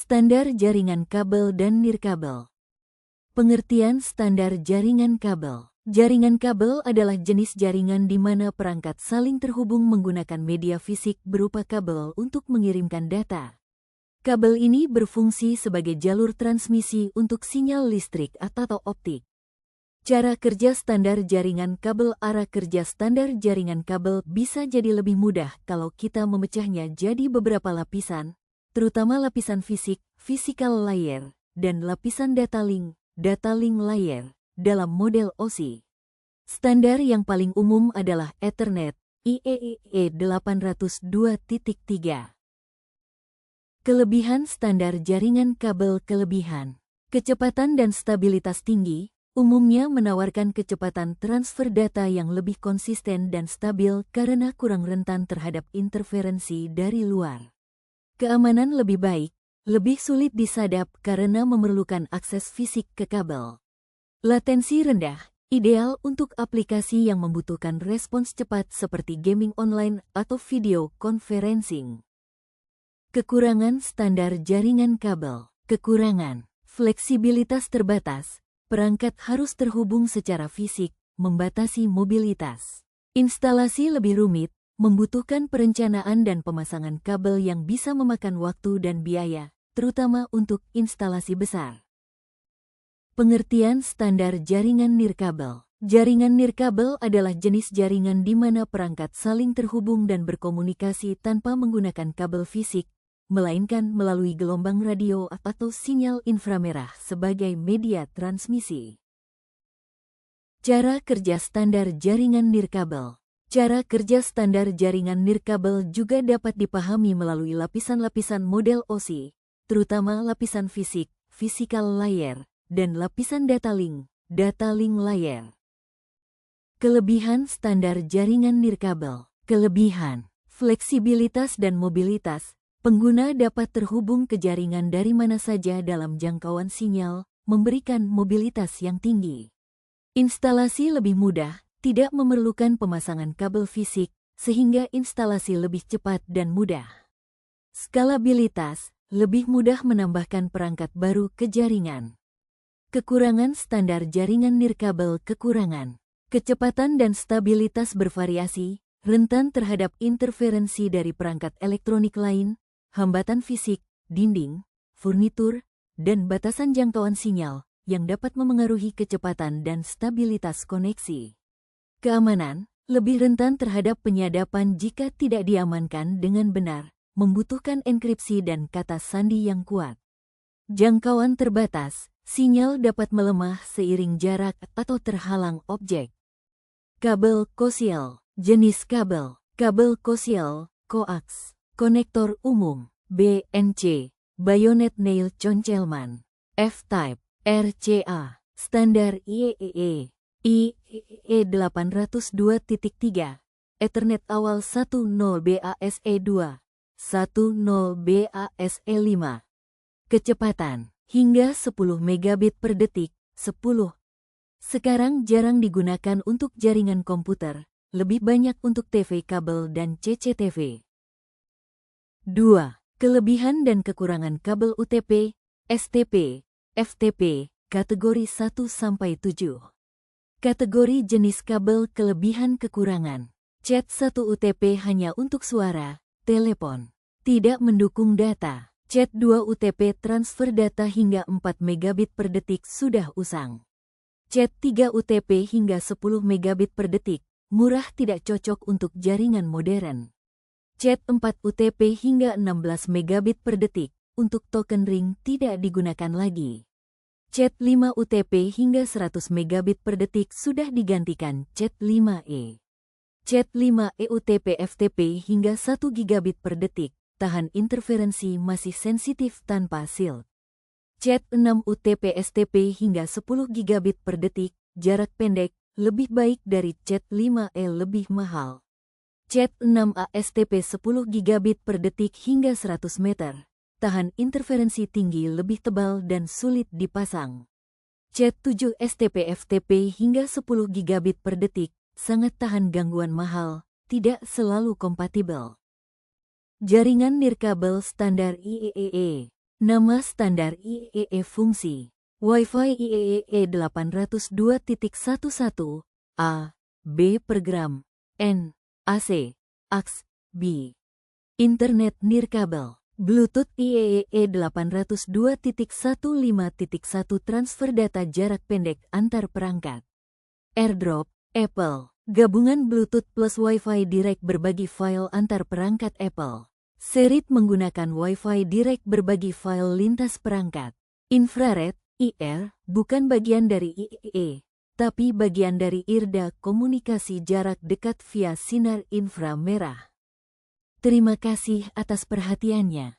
Standar jaringan kabel dan nirkabel. Pengertian standar jaringan kabel. Jaringan kabel adalah jenis jaringan di mana perangkat saling terhubung menggunakan media fisik berupa kabel untuk mengirimkan data. Kabel ini berfungsi sebagai jalur transmisi untuk sinyal listrik atau optik. Cara kerja standar jaringan kabel. Arah kerja standar jaringan kabel bisa jadi lebih mudah kalau kita memecahnya jadi beberapa lapisan, terutama lapisan fisik, physical layer, dan lapisan data link layer, dalam model OSI. Standar yang paling umum adalah Ethernet, IEEE 802.3. Kelebihan standar jaringan kabel. Kelebihan: kecepatan dan stabilitas tinggi, umumnya menawarkan kecepatan transfer data yang lebih konsisten dan stabil karena kurang rentan terhadap interferensi dari luar. Keamanan lebih baik, lebih sulit disadap karena memerlukan akses fisik ke kabel. Latensi rendah, ideal untuk aplikasi yang membutuhkan respons cepat seperti gaming online atau video conferencing. Kekurangan standar jaringan kabel. Kekurangan: fleksibilitas terbatas, perangkat harus terhubung secara fisik, membatasi mobilitas. Instalasi lebih rumit, membutuhkan perencanaan dan pemasangan kabel yang bisa memakan waktu dan biaya, terutama untuk instalasi besar. Pengertian standar jaringan nirkabel. Jaringan nirkabel adalah jenis jaringan di mana perangkat saling terhubung dan berkomunikasi tanpa menggunakan kabel fisik, melainkan melalui gelombang radio atau sinyal inframerah sebagai media transmisi. Cara kerja standar jaringan nirkabel. Cara kerja standar jaringan nirkabel juga dapat dipahami melalui lapisan-lapisan model OSI, terutama lapisan fisik, physical layer, dan lapisan data link layer. Kelebihan standar jaringan nirkabel. Kelebihan: fleksibilitas dan mobilitas. Pengguna dapat terhubung ke jaringan dari mana saja dalam jangkauan sinyal, memberikan mobilitas yang tinggi. Instalasi lebih mudah, tidak memerlukan pemasangan kabel fisik, sehingga instalasi lebih cepat dan mudah. Skalabilitas, lebih mudah menambahkan perangkat baru ke jaringan. Kekurangan standar jaringan nirkabel. Kekurangan: kecepatan dan stabilitas bervariasi, rentan terhadap interferensi dari perangkat elektronik lain, hambatan fisik, dinding, furnitur, dan batasan jangkauan sinyal, yang dapat memengaruhi kecepatan dan stabilitas koneksi. Keamanan, lebih rentan terhadap penyadapan jika tidak diamankan dengan benar, membutuhkan enkripsi dan kata sandi yang kuat. Jangkauan terbatas, sinyal dapat melemah seiring jarak atau terhalang objek. Kabel koaksial. Jenis kabel. Kabel koaksial, koaks. Konektor umum, BNC. Bayonet nail Concelman. F-type, RCA. Standar IEEE. IEEE 802.3, Ethernet awal 10BASE2, 10BASE5. Kecepatan, hingga 10 megabit per detik, 10. Sekarang jarang digunakan untuk jaringan komputer, lebih banyak untuk TV kabel dan CCTV. 2. Kelebihan dan kekurangan kabel UTP, STP, FTP, kategori 1-7. Kategori jenis kabel. Kelebihan kekurangan: Cat 1 UTP hanya untuk suara, telepon. Tidak mendukung data. Cat 2 UTP transfer data hingga 4 megabit per detik sudah usang. Cat 3 UTP hingga 10 megabit per detik, murah, tidak cocok untuk jaringan modern. Cat 4 UTP hingga 16 megabit per detik, untuk token ring tidak digunakan lagi. Cat 5 UTP hingga 100 megabit per detik sudah digantikan Cat 5E. Cat 5E UTP FTP hingga 1 gigabit per detik, tahan interferensi, masih sensitif tanpa shield. Cat 6 UTP STP hingga 10 gigabit per detik, jarak pendek, lebih baik dari Cat 5E, lebih mahal. Cat 6A STP 10 gigabit per detik hingga 100 meter. Tahan interferensi tinggi, lebih tebal dan sulit dipasang. Cat 7 STP FTP hingga 10 gigabit per detik, sangat tahan gangguan, mahal, tidak selalu kompatibel. Jaringan nirkabel standar IEEE. Nama standar IEEE fungsi Wi-Fi IEEE 802.11 A, B per gram, N, AC, AX, B. Internet nirkabel, Bluetooth IEEE 802.15.1 transfer data jarak pendek antar perangkat. AirDrop, Apple, gabungan Bluetooth plus Wi-Fi Direct berbagi file antar perangkat Apple. Serit menggunakan Wi-Fi Direct berbagi file lintas perangkat. Infrared, IR, bukan bagian dari IEEE, tapi bagian dari IRDA komunikasi jarak dekat via sinar inframerah. Terima kasih atas perhatiannya.